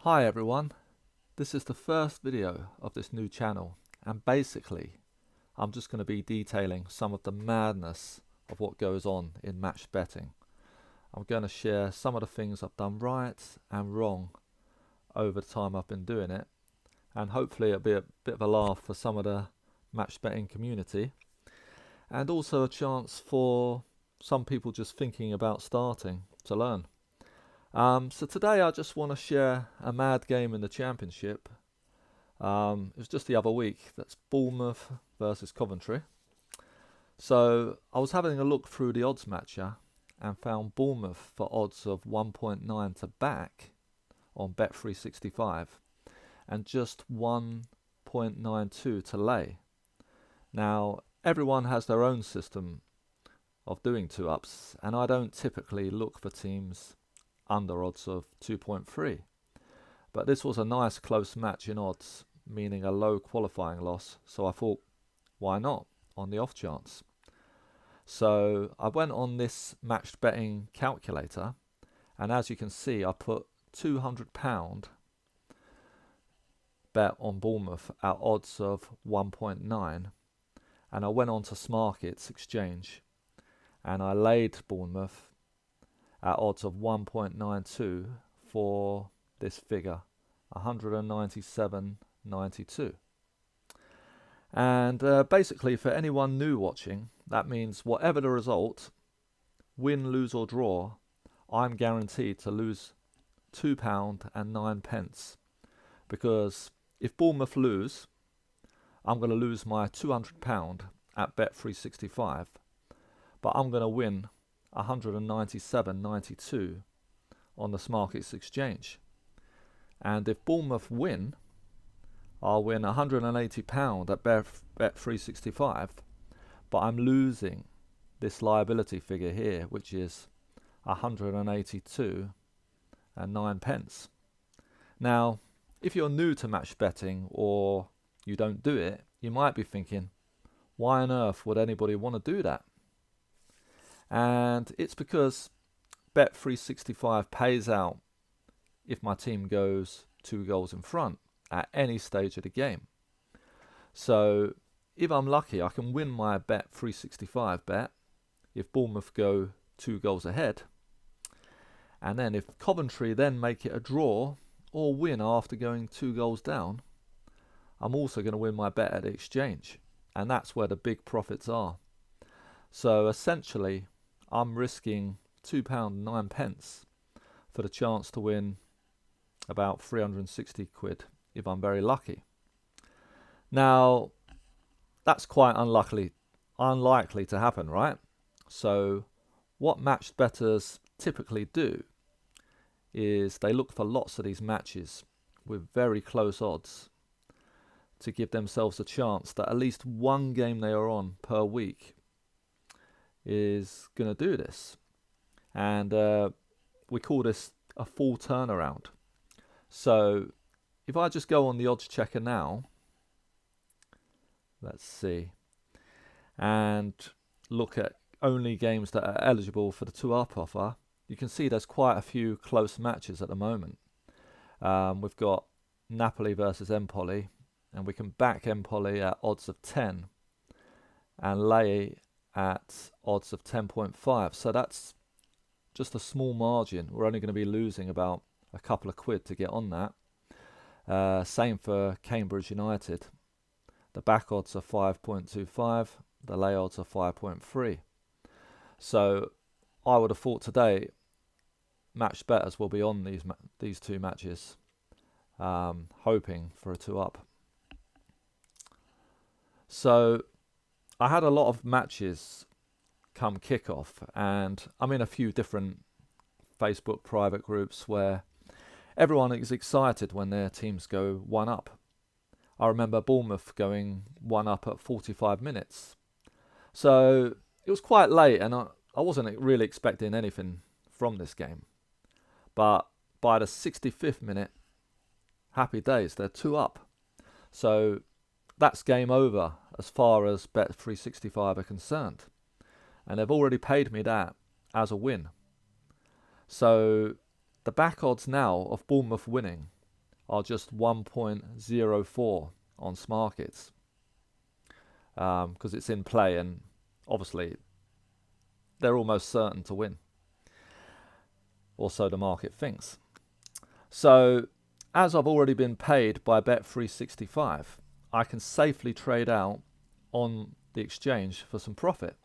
Hi everyone, this is the first video of this new channel, and basically I'm just going to be detailing some of the madness of what goes on in match betting. I'm going to share some of the things I've done right and wrong over the time I've been doing it, and hopefully it'll be a bit of a laugh for some of the match betting community, and also a chance for some people just thinking about starting to learn. So today I just want to share a mad game in the Championship. It was just the other week. That's Bournemouth versus Coventry. So I was having a look through the odds matcher and found Bournemouth for odds of 1.9 to back on Bet365 and just 1.92 to lay. Now everyone has their own system of doing two ups, and I don't typically look for teams under odds of 2.3, but this was a nice close match in odds, meaning a low qualifying loss, so I thought, why not, on the off chance. So I went on this matched betting calculator, and as you can see I put £200 bet on Bournemouth at odds of 1.9, and I went on to Smarkets Exchange and I laid Bournemouth at odds of 1.92 for this figure, 197.92. And basically, for anyone new watching, that means whatever the result, win, lose or draw, I'm guaranteed to lose £2.09, because if Bournemouth lose, I'm going to lose my £200 at Bet365, but I'm going to win 197.92 on the Smarkets Exchange. And if Bournemouth win, I'll win £180 at Bet365, but I'm losing this liability figure here, which is 182.09. Now, if you're new to match betting or you don't do it, you might be thinking, why on earth would anybody want to do that? And it's because Bet365 pays out if my team goes 2 goals in front at any stage of the game. So if I'm lucky, I can win my Bet365 bet if Bournemouth go 2 goals ahead. And then if Coventry then make it a draw or win after going 2 goals down, I'm also going to win my bet at the exchange. And that's where the big profits are. So essentially, I'm risking £2.09 for the chance to win about 360 quid if I'm very lucky. Now, that's quite unlikely to happen, right? So what matched bettors typically do is they look for lots of these matches with very close odds to give themselves a chance that at least one game they are on per week is going to do this. And we call this a full turnaround. So if I just go on the odds checker now, let's see, and look at only games that are eligible for the 2-up offer, you can see there's quite a few close matches at the moment. We've got Napoli versus Empoli, and we can back Empoli at odds of 10 and lay at odds of 10.5. So that's just a small margin. We're only going to be losing about a couple of quid to get on that. Same for Cambridge United. The back odds are 5.25, the lay odds are 5.3. So I would have thought today match bettors will be on these two matches, hoping for a 2-up. So I had a lot of matches come kickoff, and I'm in a few different Facebook private groups where everyone is excited when their teams go 1-up. I remember Bournemouth going 1-up at 45 minutes. So it was quite late, and I wasn't really expecting anything from this game. But by the 65th minute, happy days, they're 2-up. So that's game over as far as Bet365 are concerned. And they've already paid me that as a win. So the back odds now of Bournemouth winning are just 1.04 on Smarkets, because it's in play and obviously they're almost certain to win, or so the market thinks. So as I've already been paid by Bet365, I can safely trade out on the exchange for some profit.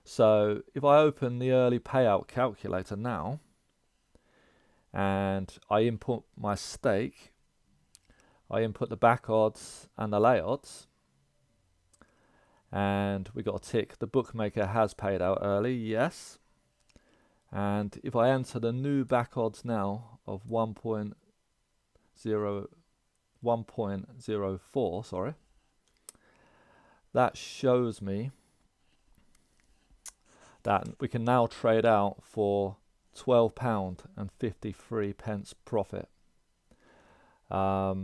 So if I open the early payout calculator now and I input my stake, I input the back odds and the lay odds, and we got a tick. The bookmaker has paid out early, yes. And if I enter the new back odds now of 1.04, sorry, that shows me that we can now trade out for £12.53 profit. But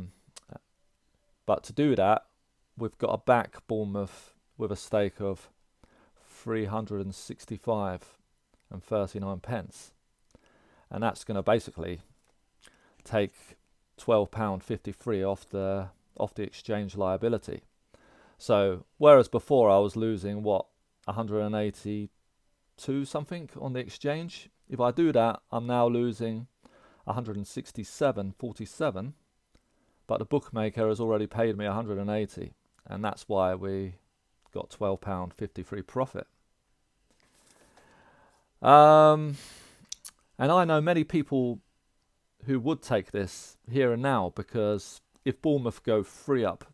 to do that, we've got to back Bournemouth with a stake of 365.39 pence, and that's going to basically take £12.53 off the exchange liability. So whereas before I was losing 182 something on the exchange, if I do that, I'm now losing 167.47, but the bookmaker has already paid me 180, and that's why we got £12.53 profit. And I know many people who would take this here and now, because if Bournemouth go 3 up,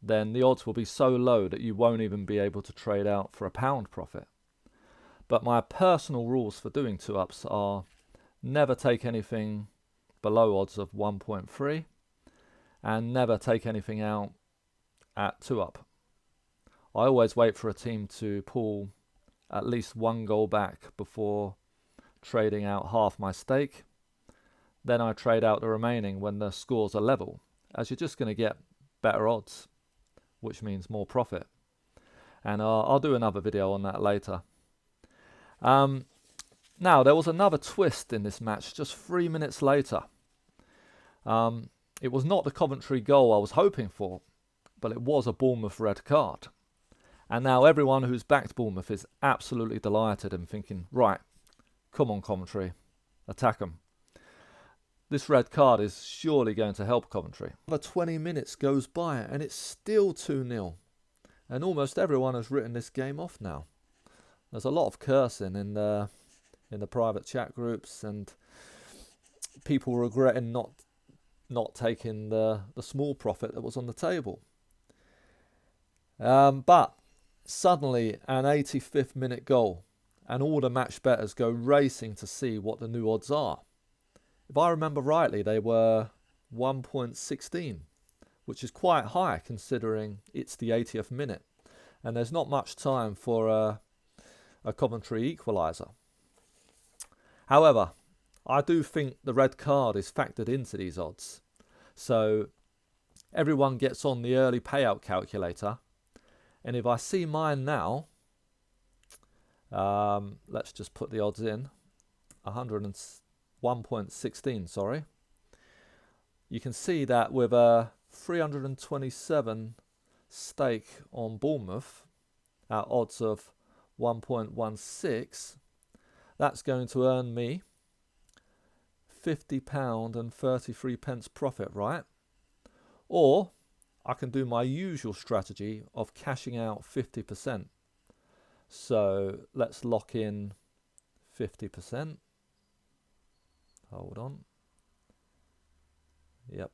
then the odds will be so low that you won't even be able to trade out for £1 profit. But my personal rules for doing 2 ups are never take anything below odds of 1.3 and never take anything out at 2 up. I always wait for a team to pull at least 1 goal back before trading out half my stake. Then I trade out the remaining when the scores are level, as you're just going to get better odds, which means more profit. And I'll do another video on that later. Now, there was another twist in this match just 3 minutes later. It was not the Coventry goal I was hoping for, but it was a Bournemouth red card. And now everyone who's backed Bournemouth is absolutely delighted and thinking, right, come on Coventry, attack them. This red card is surely going to help Coventry. Another 20 minutes goes by and it's still 2-0. And almost everyone has written this game off now. There's a lot of cursing in the private chat groups and people regretting not taking the small profit that was on the table. But suddenly an 85th minute goal and all the match bettors go racing to see what the new odds are. If I remember rightly, they were 1.16, which is quite high considering it's the 80th minute and there's not much time for a Coventry equaliser. However, I do think the red card is factored into these odds. So everyone gets on the early payout calculator. And if I see mine now, let's just put the odds in, 101.16, sorry. You can see that with a 327 stake on Bournemouth at odds of 1.16, that's going to earn me £50.33 profit, right? Or I can do my usual strategy of cashing out 50%. So let's lock in 50%. Hold on. Yep.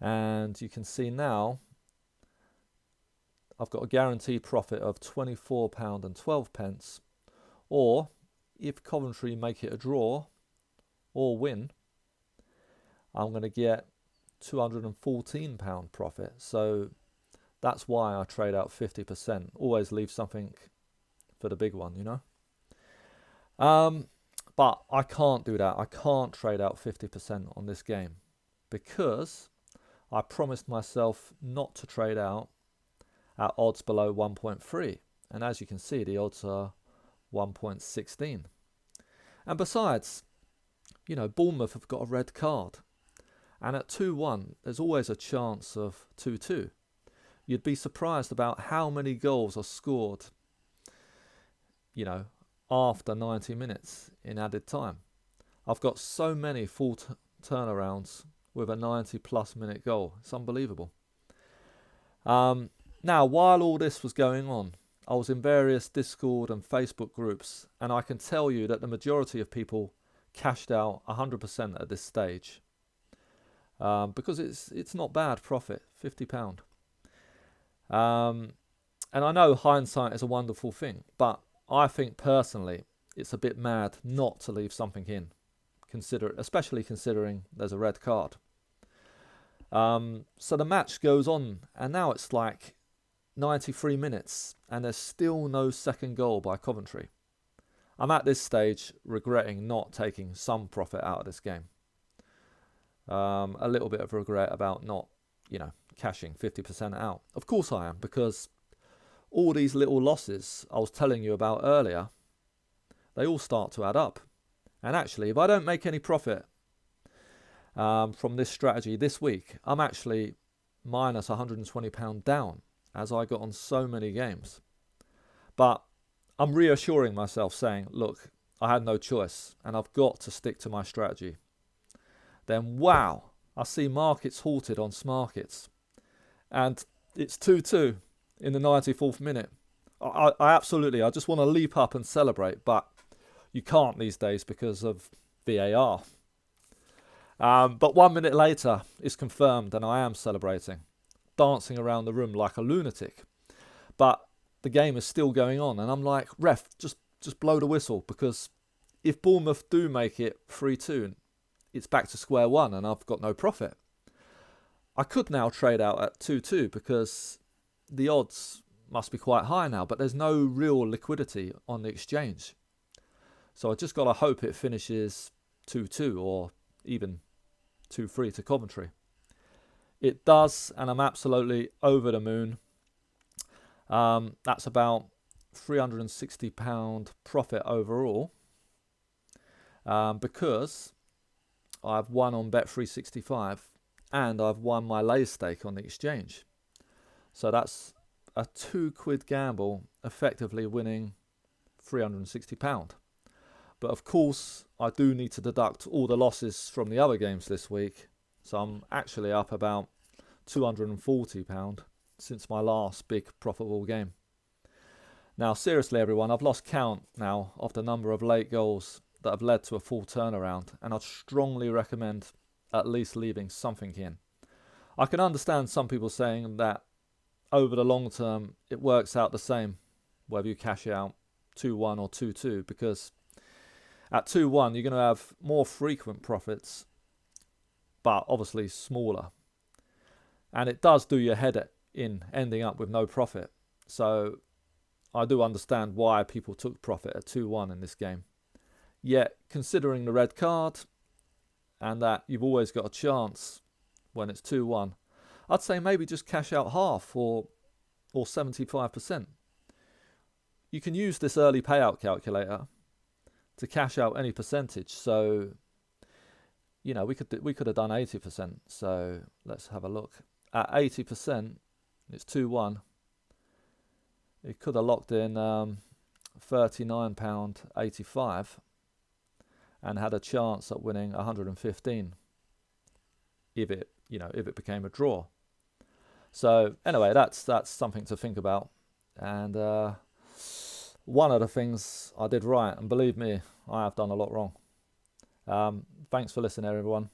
And you can see now I've got a guaranteed profit of £24.12. Or if Coventry make it a draw or win, I'm going to get £214 profit. So that's why I trade out 50%. Always leave something for the big one, you know. But I can't do that. I can't trade out 50% on this game because I promised myself not to trade out at odds below 1.3. And as you can see, the odds are 1.16. And besides, you know, Bournemouth have got a red card. And at 2-1, there's always a chance of 2-2. You'd be surprised about how many goals are scored, after 90 minutes in added time. I've got so many full turnarounds with a 90-plus minute goal. It's unbelievable. Now, while all this was going on, I was in various Discord and Facebook groups, and I can tell you that the majority of people cashed out 100% at this stage, because it's not bad profit, £50. And I know hindsight is a wonderful thing, but I think personally it's a bit mad not to leave something in, especially considering there's a red card. So the match goes on, and now it's like 93 minutes, and there's still no second goal by Coventry. I'm at this stage regretting not taking some profit out of this game. A little bit of regret about not, cashing 50% out. Of course I am, because all these little losses I was telling you about earlier, they all start to add up. And actually, if I don't make any profit from this strategy this week, I'm actually minus £120 down, as I got on so many games. But I'm reassuring myself, saying, look, I had no choice and I've got to stick to my strategy. Then wow, I see markets halted on Smarkets, and it's 2-2 in the 94th minute. I just want to leap up and celebrate, but you can't these days because of VAR. But 1 minute later, it's confirmed, and I am celebrating, dancing around the room like a lunatic. But the game is still going on, and I'm like, ref, just blow the whistle, because if Bournemouth do make it 3-2, it's back to square one, and I've got no profit. I could now trade out at 2-2 because the odds must be quite high now, but there's no real liquidity on the exchange. So I just got to hope it finishes 2-2 or even 2-3 to Coventry. It does, and I'm absolutely over the moon. That's about £360 profit overall, because I've won on Bet365 and I've won my lay stake on the exchange. So that's a £2 gamble, effectively winning £360. But of course, I do need to deduct all the losses from the other games this week. So I'm actually up about £240 since my last big profitable game. Now, seriously, everyone, I've lost count now of the number of late goals that have led to a full turnaround, and I'd strongly recommend at least leaving something in. I can understand some people saying that over the long term, it works out the same, whether you cash out 2-1 or 2-2, because at 2-1, you're going to have more frequent profits, but obviously smaller. And it does do your head in ending up with no profit. So I do understand why people took profit at 2-1 in this game. Yet, considering the red card and that you've always got a chance when it's 2-1, I'd say maybe just cash out half or 75%. You can use this early payout calculator to cash out any percentage. So, we could have done 80%. So let's have a look. At 80%, it's 2-1. It could have locked in £39.85 and had a chance at winning 115 if it became a draw. So anyway, that's something to think about. And one of the things I did right, and believe me, I have done a lot wrong. Thanks for listening, everyone.